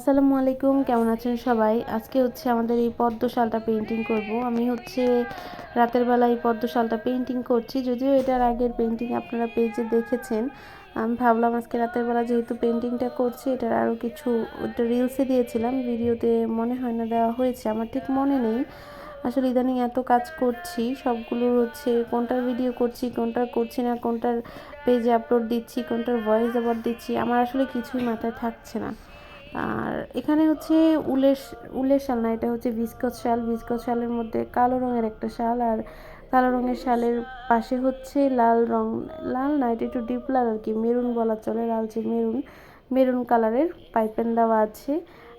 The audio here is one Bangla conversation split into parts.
আসসালামু আলাইকুম, কেমন আছেন সবাই? আজকে হচ্ছে আমাদের এই পদ্ম শালটা পেইন্টিং করব। আমি হচ্ছে রাতের বেলা এই পদ্ম শালটা পেইন্টিং করছি। যদিও এটার আগের পেইন্টিং আপনারা পেজে দেখেছেন। আমি ভাবলাম আজকে রাতের বেলা যেহেতু পেইন্টিংটা করছি, এটার আরও কিছু ওটা রিলসে দিয়েছিলাম, ভিডিওতে মনে হয় না দেওয়া হয়েছে, আমার ঠিক মনে নেই। আসলে ইদানিং এত কাজ করছি, সবগুলোর হচ্ছে কোনটার ভিডিও করছি, কোনটার করছি না, কোনটার পেজে আপলোড দিচ্ছি, কোনটার ভয়েস ওভার দিচ্ছি, আমার আসলে কিছুই মাথায় থাকছে না। আর এখানে হচ্ছে উলের শাল না, এটা হচ্ছে ভিসকস শালের মধ্যে কালো রঙের একটা শাল, আর কালো রঙের শালের পাশে হচ্ছে লাল রং, লাল না, এটা একটু ডিপ লাল আর কি, মেরুন বলা চলে, লালচে মেরুন কালারের পাইপেন দেওয়া আছে।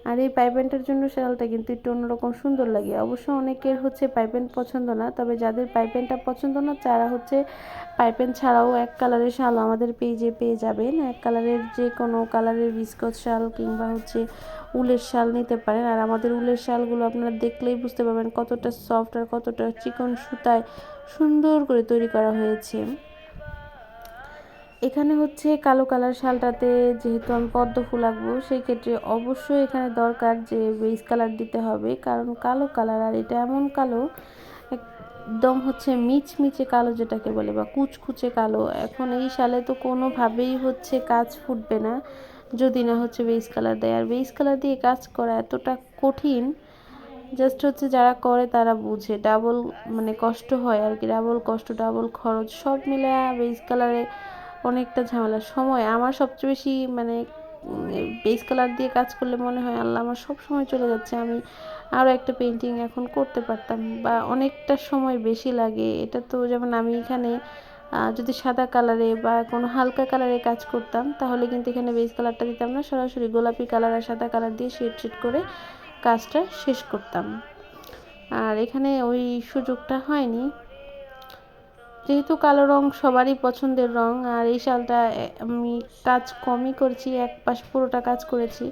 আর এই পাইপেনটার জন্য শালটা কিন্তু একটু অন্যরকম সুন্দর লাগে। অবশ্য অনেকের হচ্ছে পাইপেন পছন্দ না, তবে যাদের পাইপেনটা পছন্দ না তারা হচ্ছে পাইপেন ছাড়াও এক কালারের শাল আমাদের পেজে পেয়ে যাবেন। এক কালারের যে কোনো কালারের ভিসকস শাল কিংবা হচ্ছে উলের শাল নিতে পারেন। আর আমাদের উলের শালগুলো আপনারা দেখলেই বুঝতে পারবেন কতটা সফট আর কতটা চিকন সুতায় সুন্দর করে তৈরি করা হয়েছে। এখানে হচ্ছে কালো কালার শালটাতে যেহেতু আমি পদ্ম ফুল আঁকবো, সেই ক্ষেত্রে অবশ্যই এখানে দরকার যে বেস কালার দিতে হবে, কারণ কালো কালার, আর এটা এমন কালো একদম হচ্ছে মিচমিচে কালো যেটাকে বলে, বা কুচকুচে কালো। এখন এই শালে তো কোনোভাবেই হচ্ছে কাজ ফুটবে না যদি না হচ্ছে বেস কালার দেয়। আর বেস কালার দিয়ে কাজ করা এতটা কঠিন, জাস্ট হচ্ছে যারা করে তারা বুঝে। ডাবল মানে কষ্ট হয় আর কি, ডাবল কষ্ট, ডাবল খরচ, সব মিলে বেস কালারে অনেকটা ঝামেলা। সময় আমার সবচেয়ে বেশি মানে বেস কালার দিয়ে কাজ করলে মনে হয় আল্লাহ আমার সব সময় চলে যাচ্ছে, আমি আরও একটা পেন্টিং এখন করতে পারতাম, বা অনেকটা সময় বেশি লাগে। এটা তো যেমন আমি এখানে যদি সাদা কালারে বা কোনো হালকা কালারে কাজ করতাম, তাহলে কিন্তু এখানে বেস কালারটা দিতাম না, সরাসরি গোলাপি কালার আর সাদা কালার দিয়ে শেড করে কাজটা শেষ করতাম। আর এখানে ওই সুযোগটা হয়নি, যেহেতু কালো রং সবারই পছন্দের রং। আর এই শালটা আমি কাজ কমই করেছি, এক পাশ পুরোটা কাজ করেছি।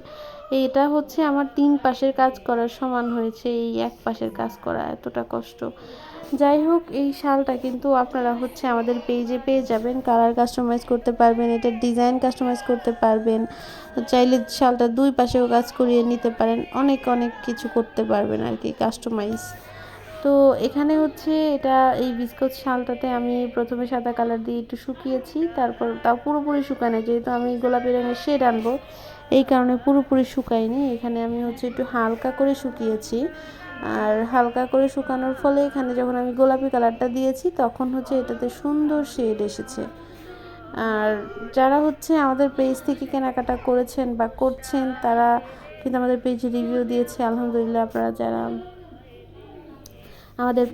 এইটা হচ্ছে আমার 3 পাশের কাজ করার সমান হয়েছে, এই এক পাশের কাজ করা এতটা কষ্ট। যাই হোক, এই শালটা কিন্তু আপনারা হচ্ছে আমাদের পেজে পেয়ে যাবেন, কালার কাস্টমাইজ করতে পারবেন, এটার ডিজাইন কাস্টমাইজ করতে পারবেন, চাইলে শালটা 2 পাশেও কাজ করিয়ে নিতে পারেন, অনেক অনেক কিছু করতে পারবেন আর কি কাস্টমাইজ। তো এখানে হচ্ছে এটা এই ভিসকস শালটাতে আমি প্রথমে সাদা কালার দিয়ে একটু শুকিয়েছি, তারপর তাও পুরোপুরি শুকানো, যেহেতু আমি গোলাপি রঙের শেড আনবো এই কারণে পুরোপুরি শুকাইনি। এখানে আমি হচ্ছে একটু হালকা করে শুকিয়েছি, আর হালকা করে শুকানোর ফলে এখানে যখন আমি গোলাপি কালারটা দিয়েছি তখন হচ্ছে এটাতে সুন্দর শেড এসেছে। আর যারা হচ্ছে আমাদের পেজ থেকে কেনাকাটা করেছেন বা করছেন, তারা কিন্তু আমাদের পেজে রিভিউ দিয়েছে আলহামদুলিল্লাহ। আপনারা যারা আমাদের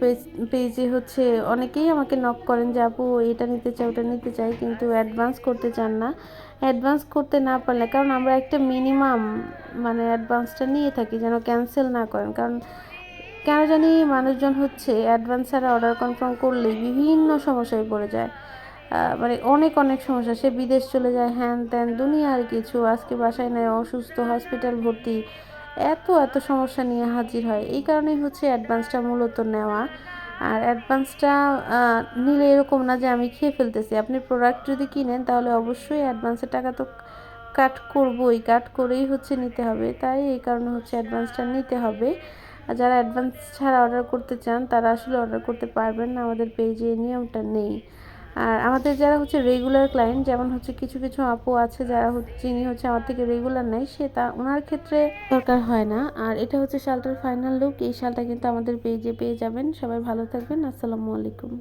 পেজে হচ্ছে অনেকেই আমাকে নক করেন যে আপু এটা নিতে চাই ওটা নিতে চাই, কিন্তু অ্যাডভান্স করতে চান না। অ্যাডভান্স করতে না পারলে, কারণ আমরা একটা মিনিমাম মানে অ্যাডভান্সটা নিয়ে থাকি যেন ক্যান্সেল না করেন, কারণ কেন জানি মানুষজন হচ্ছে অ্যাডভান্স ছাড়া অর্ডার কনফার্ম করলেই বিভিন্ন সমস্যায় পড়ে যায়। মানে অনেক অনেক সমস্যা, সে বিদেশ চলে যায়, হ্যান ত্যান দুনিয়ার কিছু, আজকে বাসায় নেয়, অসুস্থ, হসপিটাল ভর্তি, এত এত সমস্যা নিয়ে হাজির হয়। এই কারণেই হচ্ছে অ্যাডভান্সটা মূলত নেওয়া। আর অ্যাডভান্সটা নিলে এরকম না যে আমি খেয়ে ফেলতেছি, আপনি প্রোডাক্ট যদি কিনেন তাহলে অবশ্যই অ্যাডভান্সের টাকা তো কাট করবই, কাট করেই হচ্ছে নিতে হবে, তাই এই কারণে হচ্ছে অ্যাডভান্সটা নিতে হবে। আর যারা অ্যাডভান্স ছাড়া অর্ডার করতে চান তারা আসলে অর্ডার করতে পারবেন না, আমাদের পেজে নিয়মটা নেই। আর আমাদের যারা হচ্ছে রেগুলার ক্লায়েন্ট, যেমন হচ্ছে কিছু কিছু আপু আছে যারা যিনি হচ্ছে আমার থেকে রেগুলার নেয়, সে ওনার ক্ষেত্রে দরকার হয় না। আর এটা হচ্ছে শালটার ফাইনাল লুক। এই শালটা কিন্তু আমাদের পেজে পেয়ে যাবেন। সবাই ভালো থাকবেন। আসসালামু আলাইকুম।